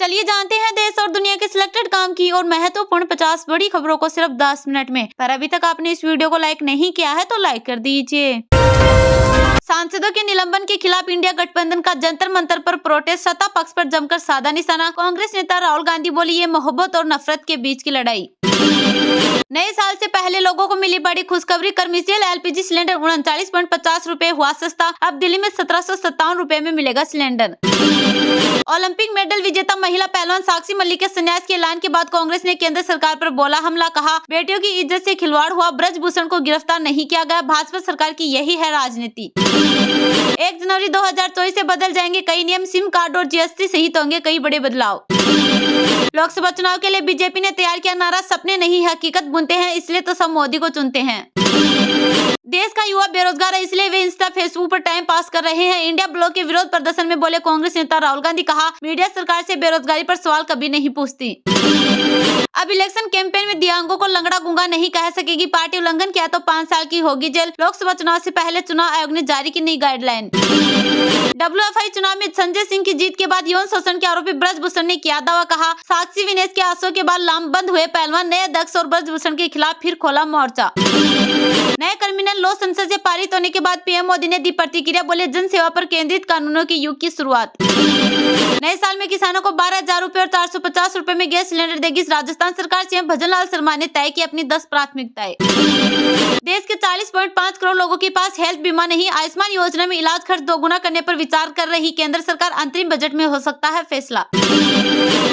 चलिए जानते हैं देश और दुनिया के सिलेक्टेड काम की और महत्वपूर्ण 50 बड़ी खबरों को सिर्फ 10 मिनट में। पर अभी तक आपने इस वीडियो को लाइक नहीं किया है तो लाइक कर दीजिए। सांसदों के निलंबन के खिलाफ इंडिया गठबंधन का जंतर मंतर पर प्रोटेस्ट, सत्ता पक्ष पर जमकर साधा निशाना। कांग्रेस नेता राहुल गांधी बोली ये मोहब्बत और नफरत के बीच की लड़ाई। नए साल से पहले लोगों को मिली बड़ी खुशखबरी। कमर्शियल एलपीजी सिलेंडर 39.50 रुपए हुआ सस्ता। अब दिल्ली में 1757 रुपए में मिलेगा सिलेंडर। ओलंपिक मेडल विजेता महिला पहलवान साक्षी मलिक के संन्यास के ऐलान के बाद कांग्रेस ने केंद्र सरकार पर बोला हमला। कहा बेटियों की इज्जत से खिलवाड़ हुआ, ब्रजभूषण को गिरफ्तार नहीं किया गया। भाजपा सरकार की यही है राजनीति। 1 जनवरी 2024 से बदल जाएंगे कई नियम, सिम कार्ड और जीएसटी सहित होंगे कई बड़े बदलाव। लोकसभा चुनाव के लिए बीजेपी ने तैयार किया नारा, सपने नहीं हकीकत बुनते हैं, इसलिए तो सब मोदी को चुनते हैं। देश का युवा बेरोजगार है, इसलिए वे इंस्टा फेसबुक पर टाइम पास कर रहे हैं। इंडिया ब्लॉक के विरोध प्रदर्शन में बोले कांग्रेस नेता राहुल गांधी। कहा मीडिया सरकार से बेरोजगारी पर सवाल कभी नहीं पूछती। अब इलेक्शन कैंपेन में दिव्यांगों को लंगड़ा गूंगा नहीं कह सकेगी। पार्टी उल्लंघन किया तो 5 साल की होगी जेल। लोकसभा चुनाव से पहले चुनाव आयोग ने जारी की नई गाइडलाइन। WFI चुनाव में संजय सिंह की जीत के बाद यौन शोषण के आरोपी ब्रजभूषण ने किया दावा। कहा साक्षी विनेश के आंसू के बाद लामबंद हुए पहलवान। नए अध्यक्ष और ब्रजभूषण के खिलाफ फिर खोला मोर्चा। नए क्रिमिनल लॉ संसद से पारित होने के बाद पीएम मोदी ने दी प्रतिक्रिया। बोले जन सेवा पर केंद्रित कानूनों के युग की शुरुआत। नए साल में किसानों को 12,000 रुपए और 450 रुपए में गैस सिलेंडर देगी राजस्थान सरकार। सीएम भजनलाल शर्मा ने तय की अपनी 10 प्राथमिकताएं। देश के 40.5 करोड़ लोगों के पास हेल्थ बीमा नहीं। आयुष्मान योजना में इलाज खर्च 2 गुना करने पर विचार कर रही केंद्र सरकार। अंतरिम बजट में हो सकता है फैसला।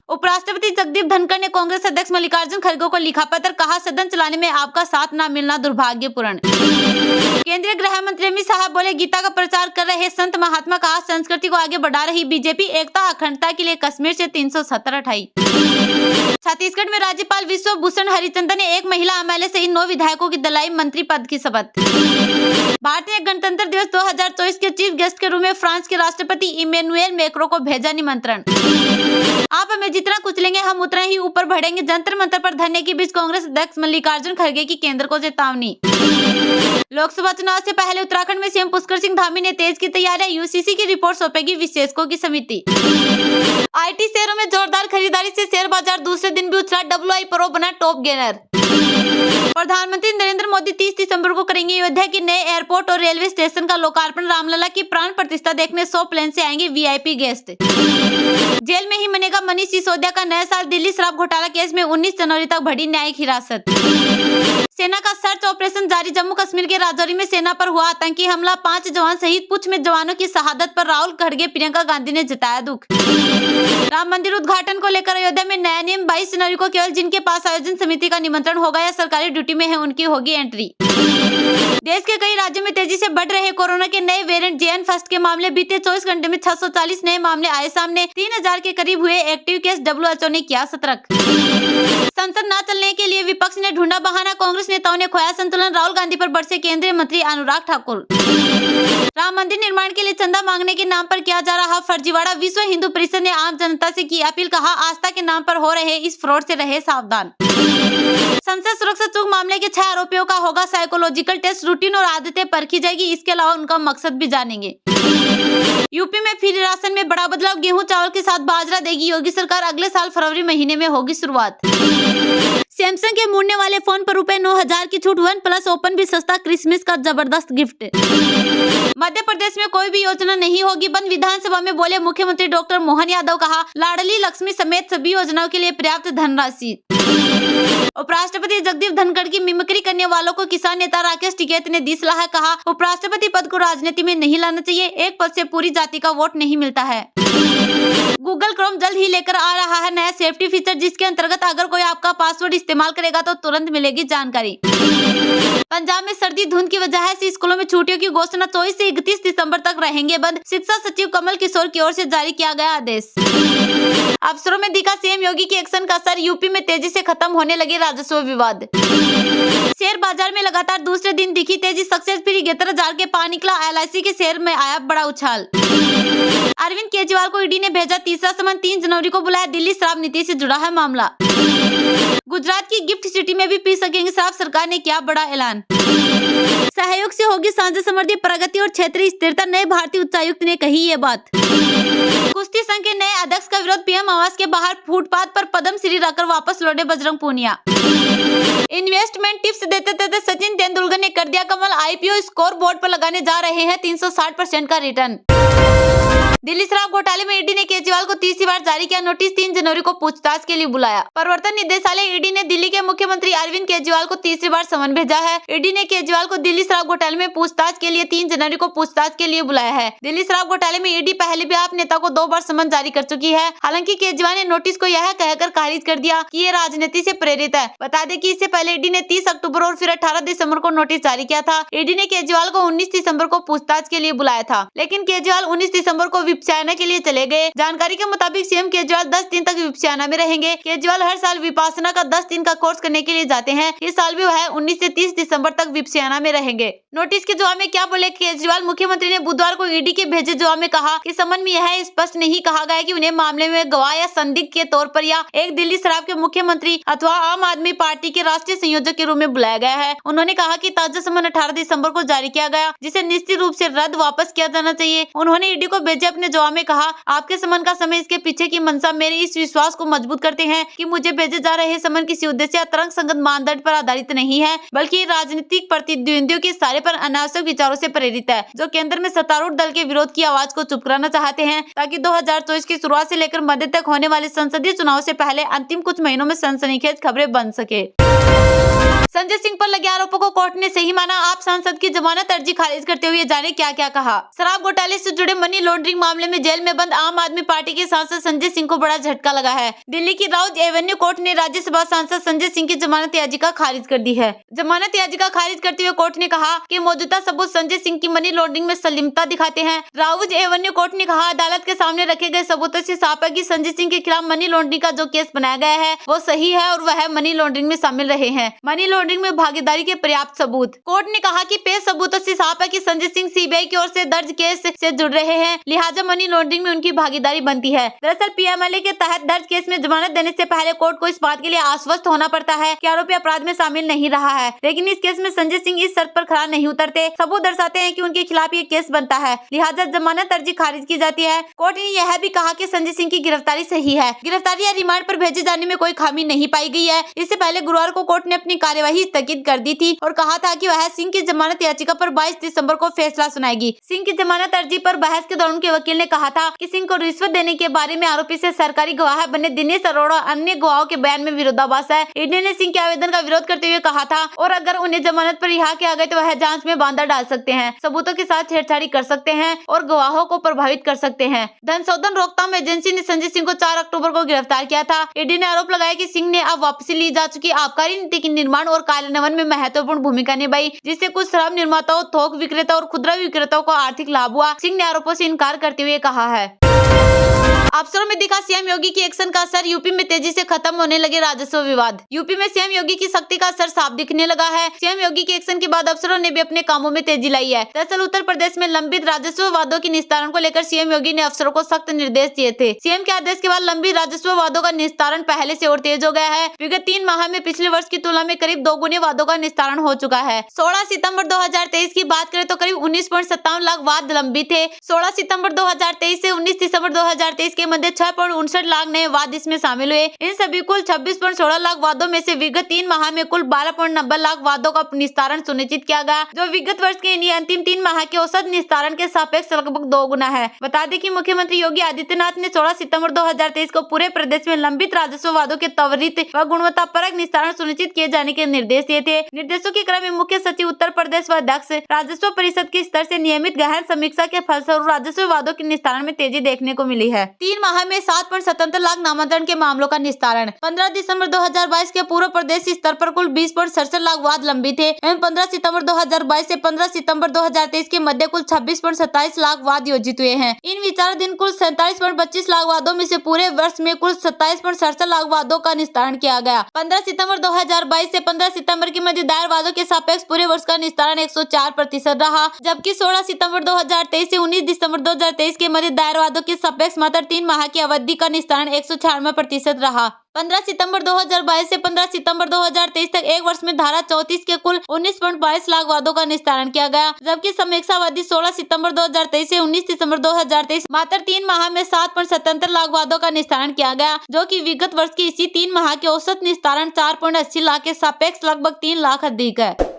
उपराष्ट्रपति जगदीप धनखड़ ने कांग्रेस अध्यक्ष मल्लिकार्जुन खड़गे को लिखा पत्र। कहा सदन चलाने में आपका साथ न मिलना दुर्भाग्यपूर्ण। केंद्रीय गृह मंत्री अमित शाह बोले गीता का प्रचार कर रहे संत महात्मा। कहा संस्कृति को आगे बढ़ा रही बीजेपी। एकता अखंडता के लिए कश्मीर से 370 हटाई। छत्तीसगढ़ में राज्यपाल विश्वभूषण हरिचंदन ने 1 महिला एमएलए सहित 9 विधायकों की दिलाई मंत्री पद की शपथ। भारतीय गणतंत्र दिवस 2024 के चीफ गेस्ट के रूप में फ्रांस के राष्ट्रपति इमैनुएल मैक्रों को भेजा निमंत्रण। आप हमें जितना कुचलेंगे हम उतना ही ऊपर बढ़ेंगे। जंतर मंतर पर धरने के बीच कांग्रेस अध्यक्ष मल्लिकार्जुन खड़गे की केंद्र को चेतावनी। लोकसभा चुनाव से पहले उत्तराखंड में सीएम पुष्कर सिंह धामी ने तेज की तैयारियां। यूसीसी की रिपोर्ट सौंपेगी विशेषज्ञों की समिति। आईटी शेयरों में जोरदार खरीदारी से शेयर बाजार दूसरे दिन भी उछला। WI प्रो बना टॉप गेनर। प्रधानमंत्री नरेंद्र मोदी 30 दिसंबर को करेंगे अयोध्या के नए एयरपोर्ट और रेलवे स्टेशन का लोकार्पण। रामलला की प्राण प्रतिष्ठा देखने 100 प्लेन से आएंगे VIP गेस्ट। जेल में ही मनेगा मनीष सिसोदिया का नया साल। दिल्ली शराब घोटाला केस में 19 जनवरी तक बढ़ी न्यायिक हिरासत। सेना का सर्च ऑपरेशन जारी। जम्मू कश्मीर के राजौरी में सेना पर हुआ आतंकी हमला। 5 जवान शहीद। पुंछ में जवानों की शहादत पर राहुल खड़गे प्रियंका गांधी ने जताया दुख। राम मंदिर उद्घाटन को लेकर अयोध्या में नया नियम। 22 जनवरी को केवल जिनके पास आयोजन समिति का निमंत्रण होगा या सरकारी ड्यूटी में है उनकी होगी एंट्री। देश के कई राज्यों में तेजी से बढ़ रहे कोरोना के नए वेरिएंट JN फर्स्ट के मामले। बीते 24 घंटे में 640 नए मामले आए सामने। 3000 के करीब हुए एक्टिव केस। WHO ने किया सतर्क। संसद न चलने के लिए विपक्ष ने ढूंढा बहाना। कांग्रेस नेताओं ने खोया संतुलन। राहुल गांधी पर बरसे केंद्रीय मंत्री अनुराग ठाकुर। राम मंदिर निर्माण के लिए चंदा मांगने के नाम पर किया जा रहा फर्जीवाड़ा। विश्व हिंदू परिषद ने आम जनता से की अपील। कहा आस्था के नाम पर हो रहे इस फ्रॉड से रहे सावधान। संसद सुरक्षा चूक मामले के 6 आरोपियों का होगा साइकोलॉजिकल टेस्ट। रूटीन और आदतें परखी जाएगी। इसके अलावा उनका मकसद भी जानेंगे। यूपी में फिर राशन में बड़ा बदलाव। गेहूं चावल के साथ बाजरा देगी योगी सरकार। अगले साल फरवरी महीने में होगी शुरुआत। सैमसंग के मुड़ने वाले फोन पर ₹9,000 की छूट। OnePlus ओपन भी सस्ता। क्रिसमस का जबरदस्त गिफ्ट। मध्य प्रदेश में कोई भी योजना नहीं होगी बंद। विधानसभा में बोले मुख्यमंत्री डॉक्टर मोहन यादव। कहा लाडली लक्ष्मी समेत सभी योजनाओं के लिए पर्याप्त धनराशि। उपराष्ट्रपति जगदीप धनखड़ की मिमिक्री करने वालों को किसान नेता राकेश टिकैत ने दी सलाह। कहा उपराष्ट्रपति पद को राजनीति में नहीं लाना चाहिए। एक पद से पूरी जाति का वोट नहीं मिलता है। गूगल क्रोम जल्द ही लेकर आ रहा है नया सेफ्टी फीचर, जिसके अंतर्गत अगर कोई आपका पासवर्ड इस्तेमाल करेगा तो तुरंत मिलेगी जानकारी। पंजाब में सर्दी धुंध की वजह से स्कूलों में छुट्टियों की घोषणा। 24 से 31 दिसंबर तक रहेंगे बंद। शिक्षा सचिव कमल किशोर की ओर से जारी किया गया आदेश। अफसरों में दिखा सीएम योगी की एक्शन का असर। यूपी में तेजी से खत्म होने लगे राजस्व विवाद। शेयर बाजार में लगातार दूसरे दिन दिखी तेजी। सक्सेस फिर 11,000 के पार निकला। LIC के शेयर में आया बड़ा उछाल। अरविंद केजरीवाल को ईडी ने भेजा तीसरा समन। 3 जनवरी को बुलाया। दिल्ली शराब नीति से जुड़ा है मामला। गुजरात की गिफ्ट सिटी में भी पी सकेंगे शराब। सरकार ने किया बड़ा ऐलान। सहयोग से होगी सांझा समृद्धि, प्रगति और क्षेत्रीय स्थिरता, नए भारतीय उच्चायुक्त ने कही ये बात। कुश्ती संघ के नए अध्यक्ष का विरोध, पीएम आवास के बाहर फुटपाथ पर पद्म श्री रखकर वापस लौटे बजरंग पूनिया। इन्वेस्टमेंट टिप्स देते देते सचिन तेंदुलकर ने कर दिया कमाल, आईपीओ स्कोर बोर्ड पर लगाने जा रहे हैं 360% का रिटर्न। दिल्ली शराब घोटाले में ईडी ने केजरीवाल को तीसरी बार जारी किया नोटिस, 3 जनवरी को पूछताछ के लिए बुलाया। प्रवर्तन निदेशालय ईडी ने दिल्ली के मुख्यमंत्री अरविंद केजरीवाल को तीसरी बार समन भेजा है। ईडी ने केजरीवाल को दिल्ली शराब घोटाले में पूछताछ के लिए 3 जनवरी को पूछताछ के लिए बुलाया है। दिल्ली शराब घोटाले में ईडी पहले भी आप नेता को 2 बार समन जारी कर चुकी है। हालांकि केजरीवाल ने नोटिस को यह कहकर खारिज कर दिया कि ये राजनीति से प्रेरित है। बता दें कि इससे पहले ईडी ने 30 अक्टूबर और फिर 18 दिसंबर को नोटिस जारी किया था। ईडी ने केजरीवाल को 19 दिसंबर को पूछताछ के लिए बुलाया था, लेकिन केजरीवाल 19 दिसंबर को विपश्यना के लिए चले गए। जानकारी के मुताबिक सीएम केजरीवाल 10 दिन तक विपश्यना में रहेंगे। केजरीवाल हर साल विपासना का 10 दिन का कोर्स करने के लिए जाते हैं। इस साल भी वह 19 से 30 दिसंबर तक विपश्यना में रहेंगे। नोटिस के जवाब में क्या बोले केजरीवाल? मुख्यमंत्री ने बुधवार को ईडी के भेजे जवाब में कहा कि समन में यह स्पष्ट नहीं कहा गया कि उन्हें मामले में गवाह या संदिग्ध के तौर पर या एक दिल्ली शराब के मुख्यमंत्री अथवा आम आदमी पार्टी के राष्ट्रीय संयोजक के रूप में बुलाया गया है। उन्होंने कहा कि ताजा समन 18 दिसंबर को जारी किया गया, जिसे निश्चित रूप से रद्द वापस किया जाना चाहिए। उन्होंने ईडी को भेजे अपने जवाब में कहा, आपके समन का समय इसके पीछे की मंशा मेरे इस विश्वास को मजबूत करते हैं कि मुझे भेजे जा रहे समन किसी उद्देश्य या तरंग संगत मानदंड पर आधारित नहीं है, बल्कि राजनीतिक प्रतिद्वंदियों के सारे पर अनावश्यक विचारों से प्रेरित है, जो केंद्र में सत्तारूढ़ दल के विरोध की आवाज को चुप कराना चाहते हैं, ताकि 2024 की शुरुआत से लेकर मध्य तक होने वाले संसदीय चुनाव से पहले अंतिम कुछ महीनों में सनसनीखेज खबरें बन सके। संजय सिंह पर लगे आरोपों को कोर्ट ने सही माना, आप सांसद की जमानत अर्जी खारिज करते हुए जाने क्या क्या कहा। शराब घोटाले से जुड़े मनी लॉन्ड्रिंग मामले में जेल में बंद आम आदमी पार्टी के सांसद संजय सिंह को बड़ा झटका लगा है। दिल्ली की राउज एवेन्यू कोर्ट ने राज्यसभा सांसद संजय सिंह की जमानत याचिका खारिज कर दी है। जमानत याचिका खारिज करते हुए कोर्ट ने कहा कि मौजूदा सबूत संजय सिंह की मनी लॉन्ड्रिंग में संलिप्तता दिखाते हैं। राउज एवेन्यू कोर्ट ने कहा, अदालत के सामने रखे गए सबूतों से साफ है कि संजय सिंह के खिलाफ मनी लॉन्ड्रिंग का जो केस बनाया गया है वो सही है और वह मनी लॉन्ड्रिंग में शामिल रहे हैं। मनी लॉन्ड्रिंग में भागीदारी के पर्याप्त सबूत। कोर्ट ने कहा कि पेश सबूतों से साफ है कि संजय सिंह सीबीआई की ओर से दर्ज केस से जुड़ रहे हैं, लिहाजा मनी लॉन्ड्रिंग में उनकी भागीदारी बनती है। दरअसल पीएमएलए के तहत दर्ज केस में जमानत देने से पहले कोर्ट को इस बात के लिए आश्वस्त होना पड़ता है कि आरोपी अपराध में शामिल नहीं रहा है, लेकिन इस केस में संजय सिंह इस शर्त पर खरा नहीं उतरते। सबूत दर्शाते हैं कि उनके खिलाफ ये केस बनता है, लिहाजा जमानत अर्जी खारिज की जाती है। कोर्ट ने यह भी कहा कि संजय सिंह की गिरफ्तारी सही है, गिरफ्तारी या रिमांड पर भेजे जाने में कोई खामी नहीं पाई गई है। इससे पहले गुरुवार को कोर्ट ने अपनी कार्यवाही स्थगित कर दी थी और कहा था कि वह सिंह की जमानत याचिका पर 22 दिसंबर को फैसला सुनाएगी। सिंह की जमानत अर्जी पर बहस के दौरान उनके वकील ने कहा था कि सिंह को रिश्वत देने के बारे में आरोपी से सरकारी गवाह बने दिनेश अरोड़ा अन्य गवाहों के बयान में विरोधाभास है। ईडी ने सिंह के आवेदन का विरोध करते हुए कहा था और अगर उन्हें जमानत पर रिहा किया गया तो वह जांच में बांधा डाल सकते हैं, सबूतों के साथ छेड़छाड़ी कर सकते हैं और गवाहों को प्रभावित कर सकते हैं। धन शोधन रोकथाम एजेंसी ने संजय सिंह को 4 अक्टूबर को गिरफ्तार किया था। ईडी ने आरोप लगाया कि सिंह ने अब वापसी ली जा चुकी आबकारी नीति के निर्माण और कार्यान्वयन में महत्वपूर्ण भूमिका निभाई, जिससे कुछ शराब निर्माताओं, थोक विक्रेता और खुदरा विक्रेताओं को आर्थिक लाभ हुआ। सिंह ने आरोपों से इनकार करते हुए कहा है, अफसरों में दिखा सीएम योगी की एक्शन का असर, यूपी में तेजी से खत्म होने लगे राजस्व विवाद। यूपी में सीएम योगी की सख्ती का असर साफ दिखने लगा है। सीएम योगी के एक्शन के बाद अफसरों ने भी अपने कामों में तेजी लाई है। दरअसल उत्तर प्रदेश में लंबित राजस्व वादों के निस्तारण को लेकर सीएम योगी ने अफसरों को सख्त निर्देश दिए थे। सीएम के आदेश के बाद लंबित राजस्व वादों का निस्तारण पहले से और तेज हो गया है। विगत 3 माह में पिछले वर्ष की तुलना में करीब 2 गुने वादों का निस्तारण हो चुका है। 16 सितंबर 2023 की बात करें तो करीब 19.57 लाख वाद लंबित थे। 16 सितंबर 2023 से 19 दिसंबर 2023 के मध्य 6.59 लाख नए वाद इसमें शामिल हुए। इन सभी कुल 26.16 लाख वादों में से विगत 3 माह में कुल 12.90 लाख वादों का निस्तारण सुनिश्चित किया गया, जो विगत वर्ष के अंतिम 3 माह के औसत निस्तारण के सापेक्ष लगभग 2 गुना है। बता दें कि मुख्यमंत्री योगी आदित्यनाथ ने 16 सितंबर 2023 को पूरे प्रदेश में लंबित राजस्व वादों के त्वरित व गुणवत्तापरक निस्तारण सुनिश्चित किए जाने के निर्देश दिए थे। निर्देशों के क्रम में मुख्य सचिव उत्तर प्रदेश व अध्यक्ष राजस्व परिषद के स्तर से नियमित गहन समीक्षा के फलस्वरूप राजस्व वादों के निस्तारण में तेजी देखने को मिली है। 3 माह में 7.77 लाख नामांतरण के मामलों का निस्तारण। 15 दिसंबर 2022 के पूर्व प्रदेश स्तर पर कुल 20.67 लाख वाद लंबित थे एवं 15 सितंबर 2022 से 15 सितंबर 2023 के मध्य कुल 26.27 लाख वाद योजित हुए हैं। इन विचाराधीन कुल 47.25 लाख वादों में से पूरे वर्ष में कुल 27.67 लाख वादों का निस्तारण किया गया। 15 सितंबर 2022 से 15 सितंबर के मध्य दायर वादों के सापेक्ष पूरे वर्ष का निस्तारण 104% रहा, जबकि 16 सितंबर 2023 से 19 दिसंबर 2023 के मध्य दायर वादों के सापेक्ष मात्र 3 माह की अवधि का निस्तारण 196% रहा। 15 सितंबर 2022 से 15 सितंबर 2023 तक एक वर्ष में धारा 34 के कुल 19.22 लाख वादों का निस्तारण किया गया, जबकि समीक्षा अवधि 16 सितंबर 2023 से 19 दिसंबर 2023 मात्र 3 माह में 7.77 लाख वादों का निस्तारण किया गया, जो कि विगत वर्ष की इसी 3 माह के औसत निस्तारण 4.80 लाख के सापेक्ष लगभग 3 लाख अधिक है।